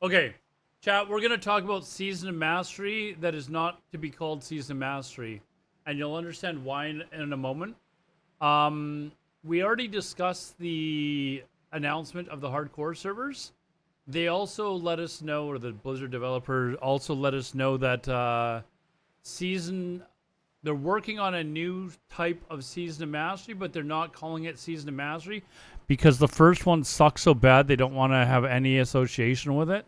Okay, chat, we're going to talk about Season of Mastery that is not to be called Season of Mastery. And you'll understand why in a moment. Um, we already discussed the announcement of the hardcore servers. They also let us know, or the Blizzard developer also let us know that they're working on a new type of Season of Mastery, but they're not calling it Season of Mastery because the first one sucks so bad they don't want to have any association with it.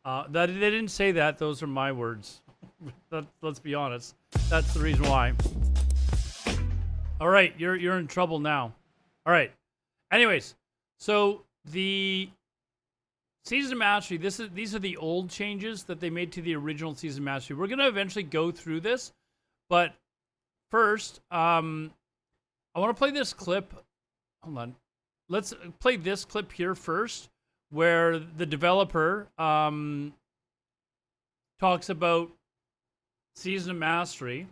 That they didn't say that; those are my words. Let's be honest. That's the reason why. All right, you're in trouble now. All right. Anyways, so the Season of Mastery. These are the old changes that they made to the original Season of Mastery. We're gonna eventually go through this, but first, I want to play this clip. Hold on. Let's play this clip here first, where the developer talks about Season of Mastery,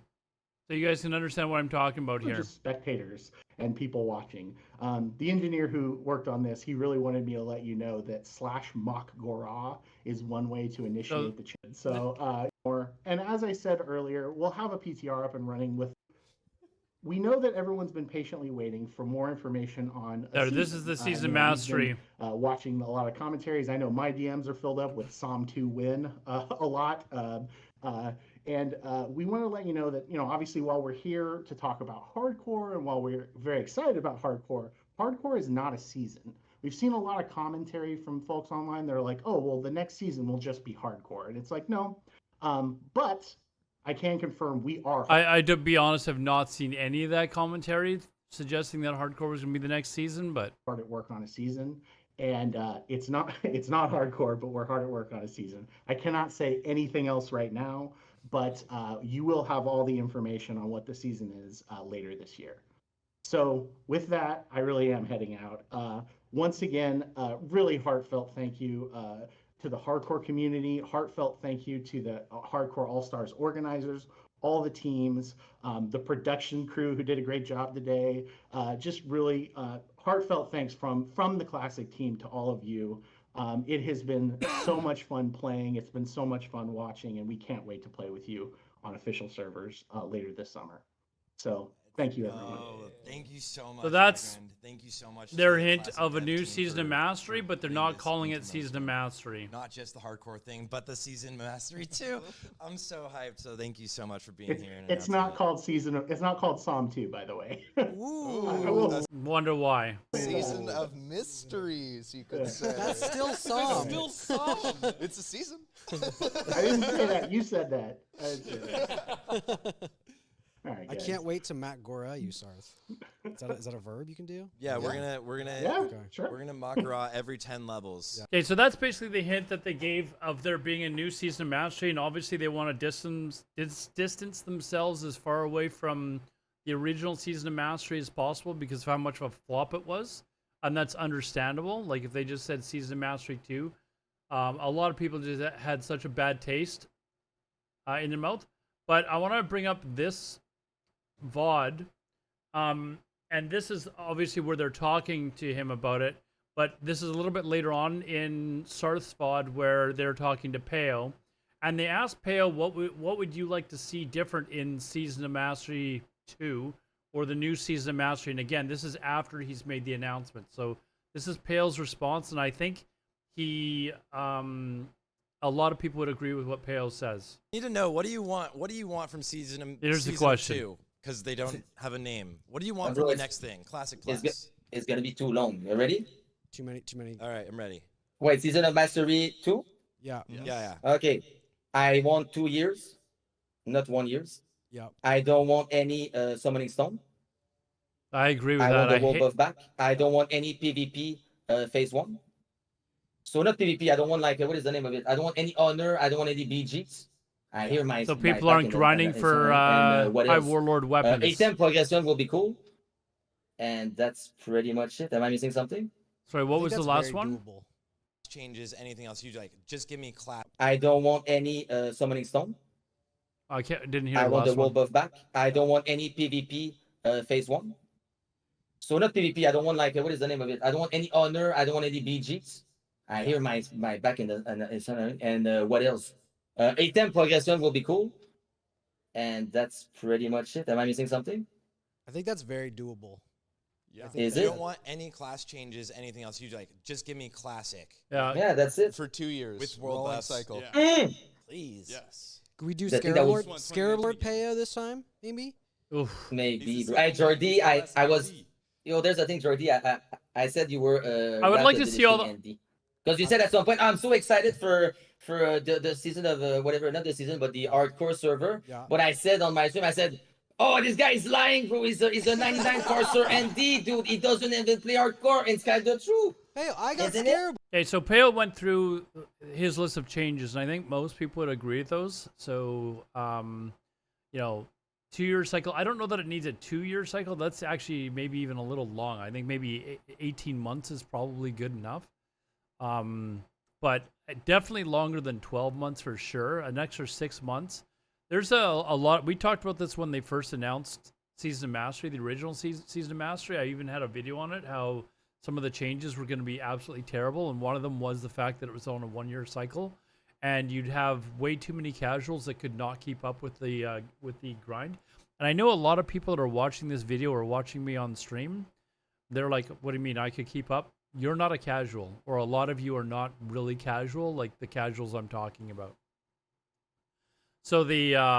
so you guys can understand what I'm talking about here. Just spectators and people watching. The engineer who worked on this, he really wanted me to let you know that /mock is one way to initiate the change. So, and as I said earlier, we'll have a PTR up and running with. We know that everyone's been patiently waiting for more information on. This is the Season Mastery. Watching a lot of commentaries. I know my DMs are filled up with Psalm 2 win a lot. And we want to let you know that, obviously while we're here to talk about hardcore and while we're very excited about hardcore, hardcore is not a season. We've seen a lot of commentary from folks online. They're like, oh, well, the next season will just be hardcore. And it's like, no. But I can confirm we are. I to be honest, have not seen any of that commentary suggesting that hardcore was going to be the next season, but hard at work on a season. And it's not hardcore, but we're hard at work on a season. I cannot say anything else right now, but you will have all the information on what the season is later this year. So with that, I really am heading out. Once again, really heartfelt thank you to the hardcore community. Heartfelt thank you to the Hardcore All-Stars organizers, all the teams, the production crew who did a great job today. Just really heartfelt thanks from the Classic team to all of you. It has been so much fun playing. It's been so much fun watching, and we can't wait to play with you on official servers later this summer. So thank you, everyone. Thank you so much. So that's thank you so much. Their hint of a new Season of Mastery, but they're not calling it Season of Mastery. Not just the hardcore thing, but the Season of Mastery too. I'm so hyped. So thank you so much for being here. It's not called It's not called Psalm 2, by the way. Ooh, wonder why. Season of Mysteries, you could say. That's still Psalm. It's a season. I didn't say that. You said that. I didn't say that. All right, I can't wait to Matt Gora you, Sarth. Is that a verb you can do? Yeah, we're gonna sure. We're gonna Makara every 10 levels. Okay, so that's basically the hint that they gave of there being a new Season of Mastery, and obviously they want to distance themselves as far away from the original Season of Mastery as possible because of how much of a flop it was, and that's understandable. Like if they just said Season of Mastery 2, a lot of people just had such a bad taste in their mouth. But I want to bring up this VOD, and this is obviously where they're talking to him about it, but this is a little bit later on in Sarth's VOD where they're talking to Peo, and they asked Peo what would you like to see different in Season of Mastery 2 or the new Season of Mastery. And again, this is after he's made the announcement, so this is Peo's response, and I think he a lot of people would agree with what Peo says. I need to know, what do you want from Season Here's the question. 2? Because they don't have a name. What do you want from the next thing? Classic Plus. It's gonna be too long. You ready? Too many. All right, I'm ready. Wait, Season of Mastery 2? Yeah. Yeah. Okay. I want 2 years, not 1 year. Yeah. I don't want any summoning stone. I agree with I that. want the world buff back. I don't want any PvP phase 1. So not PvP. I don't want what is the name of it? I don't want any honor. I don't want any BGs. I hear my. So people aren't grinding for high warlord weapons. Item progression will be cool, and that's pretty much it. Am I missing something? Sorry, what was the last one? Doable. Changes, anything else you'd like? Just give me clap. I don't want any summoning stone. I didn't hear. I want the world one. buff back. I don't want any PvP phase 1. So not PvP. I don't want what is the name of it? I don't want any honor. I don't want any BGs. I hear my back in the and what else? 810 progression will be cool, and that's pretty much it. Am I missing something? I think that's very doable. Yeah. I think Is You it? don't want any class changes, anything else. You like just give me classic Yeah. Yeah, that's it. For 2 years. with world rolling best. cycle. Yeah. Mm. Please. Yes. Could we do The thing Scarab that Lord, was- Scarab Lord Again. Paya this time? Maybe. Oof. Maybe. He's the Hey, second Jordy, class I was. MVP. There's a thing, Jordy. I said you were. I would Wrath like of to see all Diminishing Envy. Because you said at some point, I'm so excited for the season of whatever, not the season, but the hardcore server. Yeah. But I said on my stream, I said, oh, this guy is lying, bro. He's a 99 parser ND, dude. He doesn't even play hardcore. And it's kind of true. Hey, I got Isn't it? Scarab. Okay, so Peo went through his list of changes, and I think most people would agree with those. So, 2-year cycle. I don't know that it needs a 2-year cycle. That's actually maybe even a little long. I think maybe 18 months is probably good enough. But definitely longer than 12 months for sure. An extra 6 months. There's a lot. We talked about this when they first announced Season of Mastery, the original Season of Mastery. I even had a video on it, how some of the changes were going to be absolutely terrible. And one of them was the fact that it was on a 1-year cycle. And you'd have way too many casuals that could not keep up with the grind. And I know a lot of people that are watching this video or watching me on stream, they're like, what do you mean I could keep up? You're not a casual, or a lot of you are not really casual, like the casuals I'm talking about. So the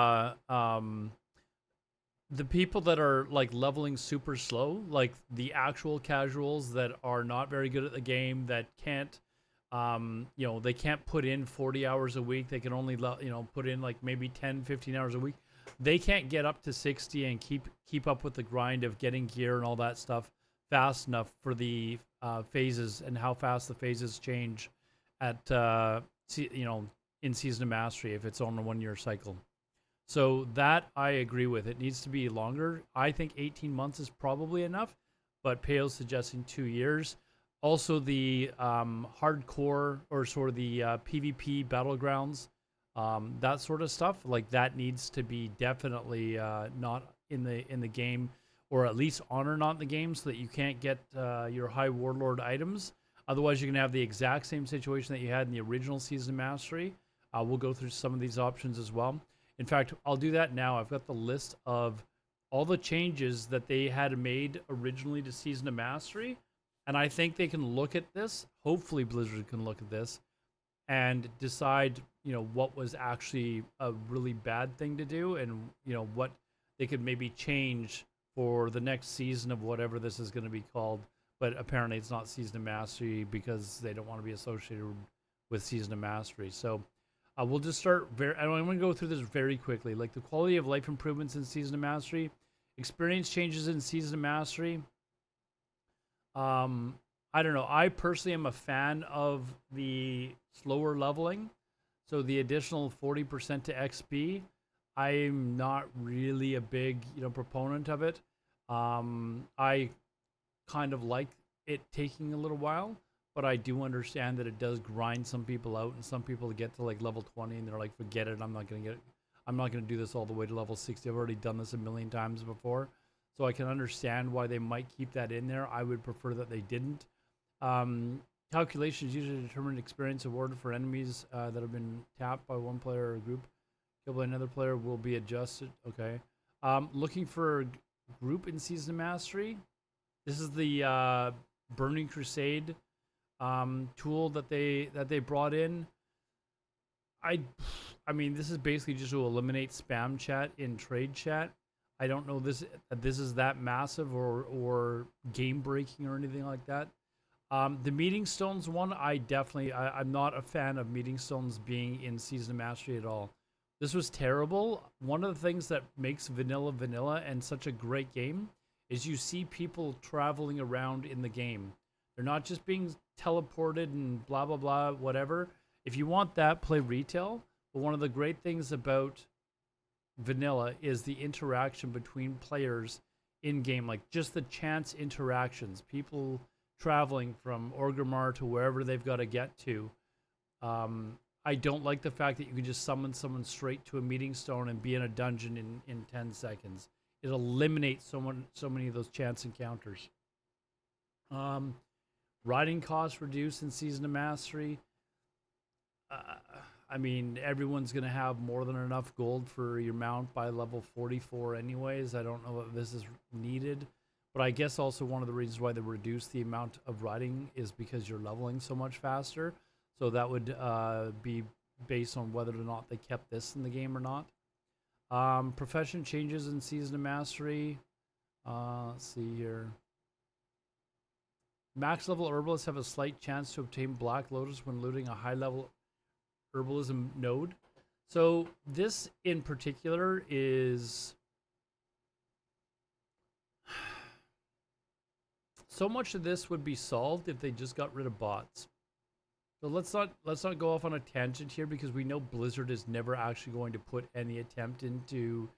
people that are like leveling super slow, like the actual casuals that are not very good at the game, that can't, they can't put in 40 hours a week. They can only, put in like maybe 10, 15 hours a week. They can't get up to 60 and keep up with the grind of getting gear and all that stuff fast enough for the phases and how fast the phases change at in Season of Mastery if it's on a 1-year cycle. So that I agree with. It needs to be longer. I think 18 months is probably enough, but Peo's suggesting 2 years. Also, the hardcore or sort of the PvP battlegrounds, that sort of stuff, like that needs to be definitely not in the game, or at least honor not in the game, so that you can't get your high warlord items. Otherwise, you're gonna have the exact same situation that you had in the original Season of Mastery. We'll go through some of these options as well. In fact, I'll do that now. I've got the list of all the changes that they had made originally to Season of Mastery, and I think they can look at this. Hopefully, Blizzard can look at this and decide, what was actually a really bad thing to do, and what they could maybe change for the next season of whatever this is going to be called. But apparently, it's not Season of Mastery because they don't want to be associated with Season of Mastery. So we'll just start. I'm going to go through this very quickly. Like the quality of life improvements in Season of Mastery, experience changes in Season of Mastery. I don't know. I personally am a fan of the slower leveling. So the additional 40% to XP, I'm not really a big, proponent of it. I kind of like it taking a little while, but I do understand that it does grind some people out, and some people get to like level 20 and they're like, forget it, I'm not going to do this all the way to level 60. I've already done this a million times before. So I can understand why they might keep that in there. I would prefer that they didn't. Calculations usually determine experience awarded for enemies that have been tapped by one player or a group. Killed by another player will be adjusted. Okay. Looking for group in Season of Mastery. This is the Burning Crusade tool that they brought in. I mean, this is basically just to eliminate spam chat in trade chat. I don't know this is that massive or game breaking or anything like that. The Meeting Stones one, I'm not a fan of Meeting Stones being in Season of Mastery at all. This was terrible. One of the things that makes vanilla and such a great game is you see people traveling around in the game. They're not just being teleported and blah, blah, blah, whatever. If you want that, play retail. But one of the great things about vanilla is the interaction between players in game, like just the chance interactions, people traveling from Orgrimmar to wherever they've got to get to. I don't like the fact that you can just summon someone straight to a Meeting Stone and be in a dungeon in 10 seconds. It eliminates so many of those chance encounters. Riding costs reduced in Season of Mastery. I mean, everyone's going to have more than enough gold for your mount by level 44 anyways. I don't know if this is needed. But I guess also one of the reasons why they reduced the amount of riding is because you're leveling so much faster. So that would be based on whether or not they kept this in the game or not. Profession changes in Season of Mastery. Let's see here. Max level herbalists have a slight chance to obtain Black Lotus when looting a high level herbalism node. So this in particular is so much of this would be solved if they just got rid of bots. So let's not go off on a tangent here, because we know Blizzard is never actually going to put any attempt into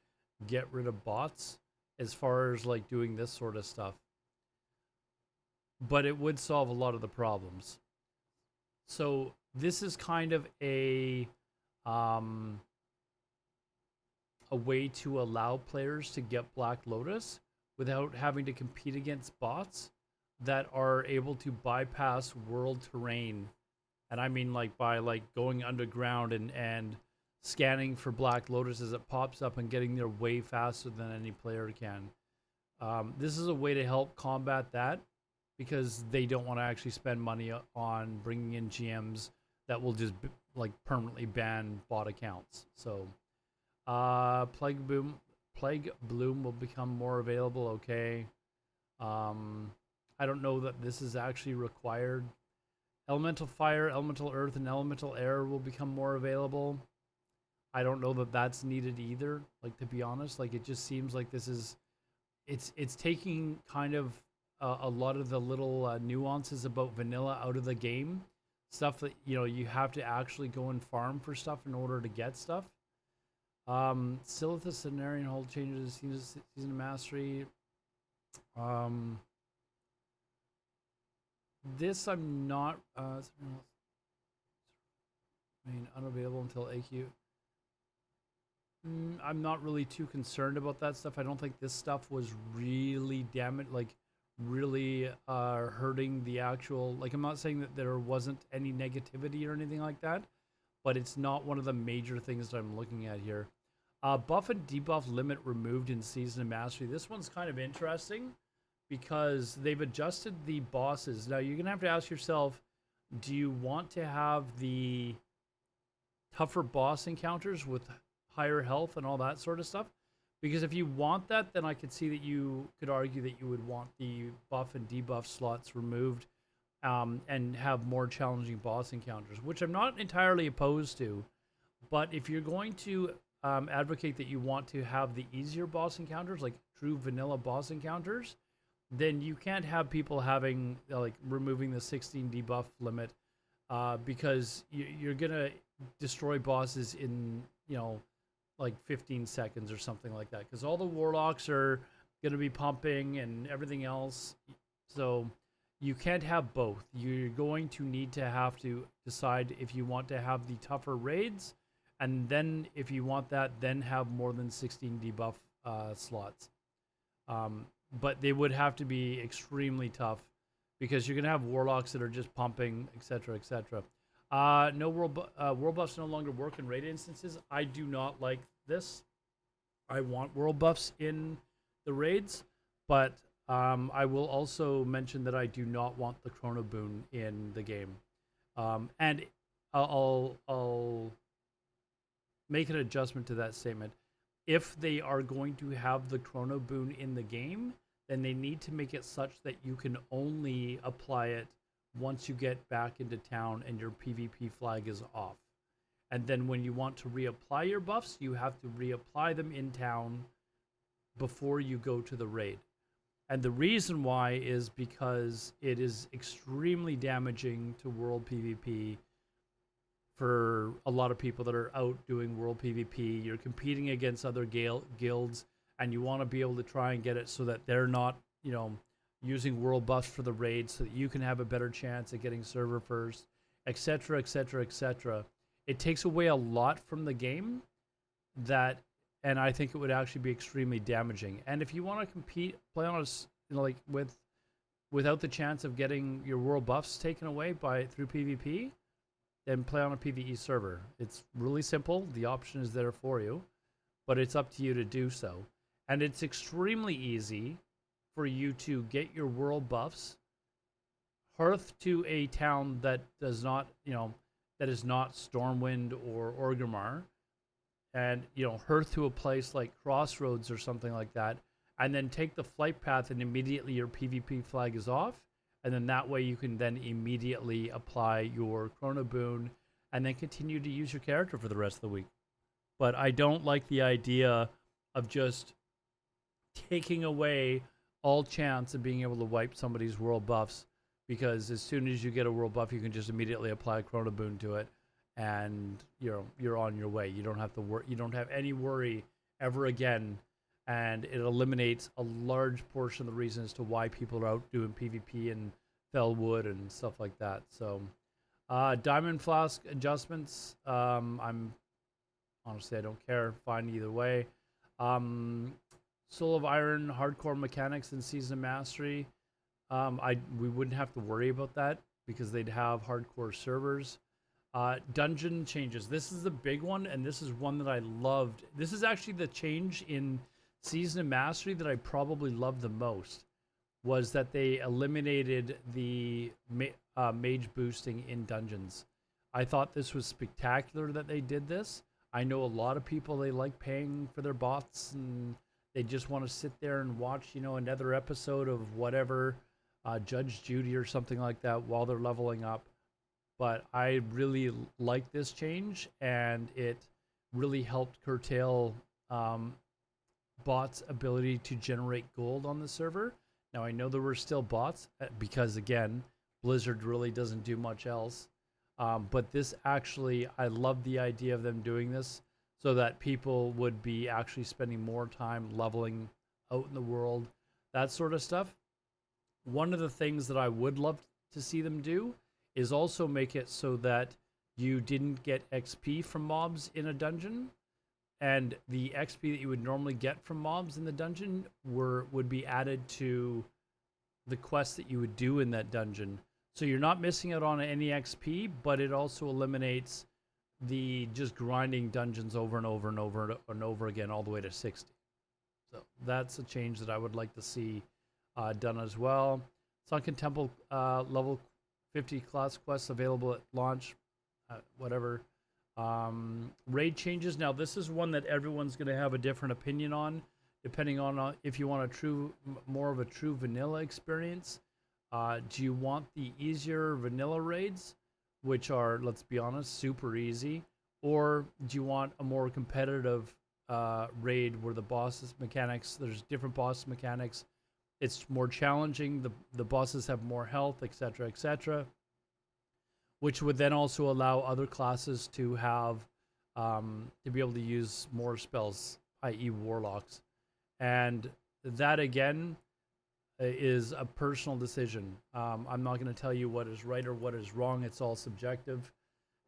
get rid of bots as far as like doing this sort of stuff. But it would solve a lot of the problems. So this is kind of a way to allow players to get Black Lotus without having to compete against bots that are able to bypass world terrain. And I mean like by like going underground and scanning for Black Lotus as it pops up and getting there way faster than any player can. This is a way to help combat that, because they don't want to actually spend money on bringing in GMs that will just like permanently ban bot accounts. So Plague Bloom will become more available. Okay. I don't know that this is actually required. Elemental Fire, Elemental Earth, and Elemental Air will become more available. I don't know that that's needed either. Like, to be honest, like it just seems like this is, it's taking kind of a lot of the little nuances about vanilla out of the game. Stuff that, you know, you have to actually go and farm for stuff in order to get stuff. Silithus Cenarian Hold changes Season of Mastery. This I'm not unavailable until AQ. I'm not really too concerned about that stuff. I don't think this stuff was really really hurting the actual, like, I'm not saying that there wasn't any negativity or anything like that, but it's not one of the major things that I'm looking at here. Buff and debuff limit removed in Season of Mastery. This one's kind of interesting because they've adjusted the bosses. Now you're gonna have to ask yourself, do you want to have the tougher boss encounters with higher health and all that sort of stuff? Because if you want that, then I could see that you could argue that you would want the buff and debuff slots removed and have more challenging boss encounters, which I'm not entirely opposed to. But if you're going to advocate that you want to have the easier boss encounters, like true vanilla boss encounters, then you can't have people having, like, removing the 16 debuff limit because you're going to destroy bosses in, you know, like 15 seconds or something like that, because all the warlocks are going to be pumping and everything else. So you can't have both. You're going to need to have to decide if you want to have the tougher raids, and then if you want that, then have more than 16 debuff slots. But they would have to be extremely tough, because you're going to have warlocks that are just pumping, etc., etc. No world buffs no longer work in raid instances. I do not like this. I want world buffs in the raids, but I will also mention that I do not want the Chrono Boon in the game. And I'll make an adjustment to that statement. If they are going to have the Chrono Boon in the game, then they need to make it such that you can only apply it once you get back into town and your PvP flag is off. And then when you want to reapply your buffs, you have to reapply them in town before you go to the raid. And the reason why is because it is extremely damaging to world PvP for a lot of people that are out doing world PvP. You're competing against other guilds, and you want to be able to try and get it so that they're not, you know, using world buffs for the raid, so that you can have a better chance at getting server first, etc., etc., etc. It takes away a lot from the game that, and I think it would actually be extremely damaging. And if you want to compete, play on a, you know, like with without the chance of getting your world buffs taken away through PvP, then play on a PvE server. It's really simple. The option is there for you, but it's up to you to do so. And it's extremely easy for you to get your world buffs, hearth to a town that does not, that is not Stormwind or Orgrimmar, and hearth to a place like Crossroads or something like that, and then take the flight path, and immediately your PvP flag is off, and then that way you can then immediately apply your Chrono Boon, and then continue to use your character for the rest of the week. But I don't like the idea of just taking away all chance of being able to wipe somebody's world buffs, because as soon as you get a world buff, you can just immediately apply a Chrono Boon to it, and you're on your way. You don't have to you don't have any worry ever again, and it eliminates a large portion of the reason as to why people are out doing PvP and Fellwood and stuff like that. So, Diamond Flask adjustments, I'm honestly, I don't care. Fine either way. Soul of Iron hardcore mechanics in Season of Mastery. We wouldn't have to worry about that because they'd have hardcore servers. Dungeon changes. This is the big one, and this is one that I loved. This is actually the change in Season of Mastery that I probably loved the most, was that they eliminated the mage boosting in dungeons. I thought this was spectacular that they did this. I know a lot of people, they like paying for their bots, and they just want to sit there and watch, another episode of whatever, Judge Judy or something like that while they're leveling up. But I really like this change, and it really helped curtail bots' ability to generate gold on the server. Now, I know there were still bots because, again, Blizzard really doesn't do much else. But this actually, I love the idea of them doing this so that people would be actually spending more time leveling out in the world, that sort of stuff. One of the things that I would love to see them do is also make it so that you didn't get XP from mobs in a dungeon, and the XP that you would normally get from mobs in the dungeon would be added to the quests that you would do in that dungeon. So you're not missing out on any XP, but it also eliminates the just grinding dungeons over and over and over and over again all the way to 60. So that's a change that I would like to see done as well. Sunken Temple level 50 class quests available at launch, whatever. Raid changes. Now this is one that everyone's going to have a different opinion on, depending on if you want more of a true vanilla experience. Do you want the easier vanilla raids, which are, let's be honest, super easy, or do you want a more competitive raid where the bosses mechanics, there's different boss mechanics, it's more challenging, the bosses have more health, etc., which would then also allow other classes to have to be able to use more spells, i.e. warlocks, and that again is a personal decision. I'm not going to tell you what is right or what is wrong. It's all subjective,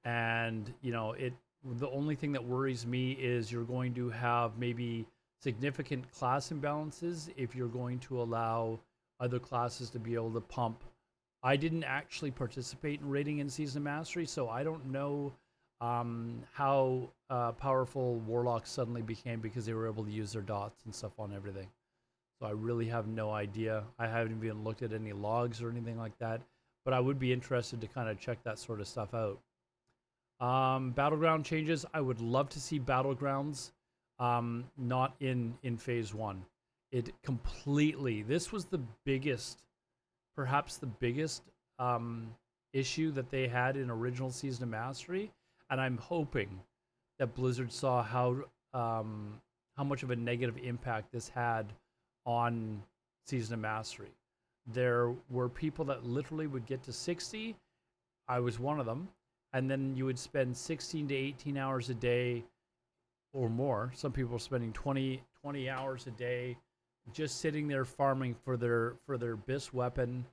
and the only thing that worries me is you're going to have maybe significant class imbalances if you're going to allow other classes to be able to pump. I didn't actually participate in raiding in Season of Mastery, so I don't know how powerful warlocks suddenly became because they were able to use their dots and stuff on everything. So I really have no idea. I haven't even looked at any logs or anything like that, but I would be interested to kind of check that sort of stuff out. Battleground changes. I would love to see Battlegrounds not in phase 1. It completely, this was the biggest, perhaps the biggest issue that they had in original Season of Mastery, and I'm hoping that Blizzard saw how much of a negative impact this had on Season of Mastery. There were people that literally would get to 60. I was one of them. And then you would spend 16 to 18 hours a day or more. Some people are spending 20 hours a day just sitting there farming for their BIS weapon.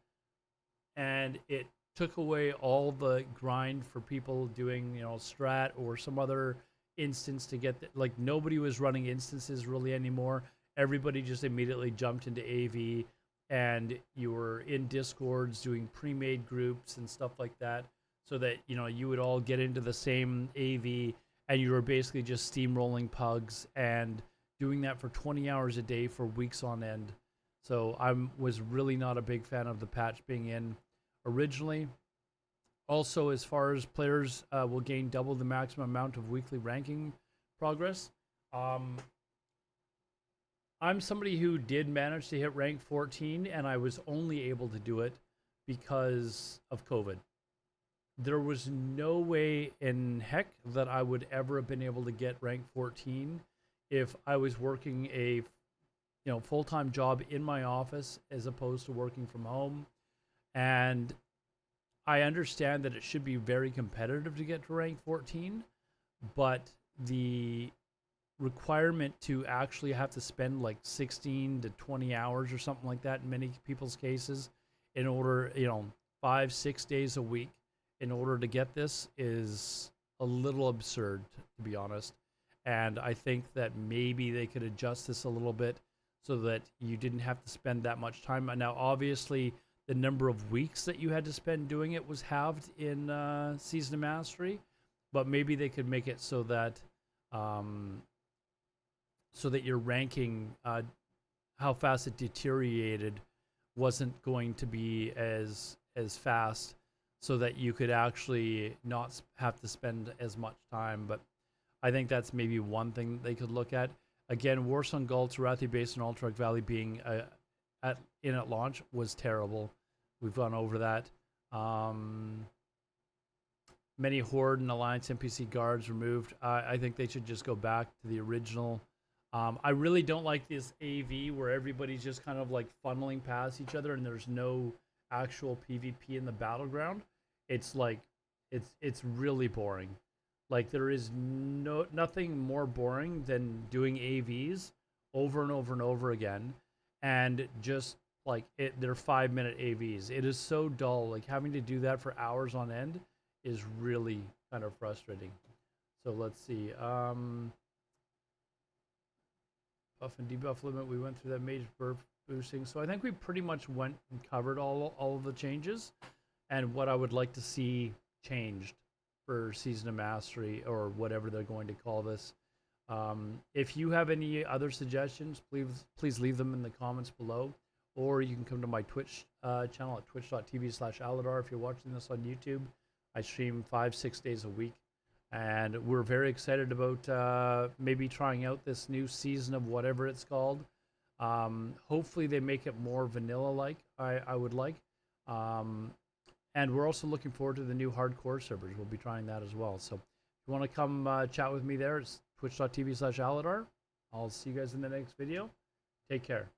And it took away all the grind for people doing, strat or some other instance to get, nobody was running instances really anymore. Everybody just immediately jumped into AV. and you were in Discords doing pre-made groups and stuff like that, so that you would all get into the same AV, and you were basically just steamrolling pugs and doing that for 20 hours a day for weeks on end. So I was really not a big fan of the patch being in originally. Also, as far as players will gain double the maximum amount of weekly ranking progress, I'm somebody who did manage to hit rank 14, and I was only able to do it because of COVID. There was no way in heck that I would ever have been able to get rank 14 if I was working a full-time job in my office as opposed to working from home. And I understand that it should be very competitive to get to rank 14, but the requirement to actually have to spend like 16 to 20 hours or something like that in many people's cases in order, 5-6 days a week in order to get this is a little absurd, to be honest. And I think that maybe they could adjust this a little bit so that you didn't have to spend that much time. Now, obviously, the number of weeks that you had to spend doing it was halved in Season of Mastery, but maybe they could make it so that your ranking, how fast it deteriorated, wasn't going to be as fast, so that you could actually not have to spend as much time. But I think that's maybe one thing they could look at. Again, Warsun Gulch, Arathi Basin, and Alterac Valley being at launch was terrible. We've gone over that. Many Horde and Alliance NPC guards removed. I think they should just go back to the original. I really don't like this AV where everybody's just kind of like funneling past each other and there's no actual PvP in the battleground. It's like, it's really boring. Like, there is nothing more boring than doing AVs over and over and over again, and just like they're 5-minute AVs. It is so dull. Like, having to do that for hours on end is really kind of frustrating. So let's see. Buff and debuff limit. We went through that. Mage boosting. So I think we pretty much went and covered all of the changes and what I would like to see changed for Season of Mastery, or whatever they're going to call this. If you have any other suggestions, please leave them in the comments below, or you can come to my Twitch channel at twitch.tv/Alodar. If you're watching this on YouTube, I stream 5-6 days a week, and we're very excited about maybe trying out this new season of whatever it's called. Hopefully they make it more vanilla-like, I would like. And we're also looking forward to the new hardcore servers. We'll be trying that as well. So if you want to come chat with me there, it's twitch.tv/Alodar. I'll see you guys in the next video. Take care.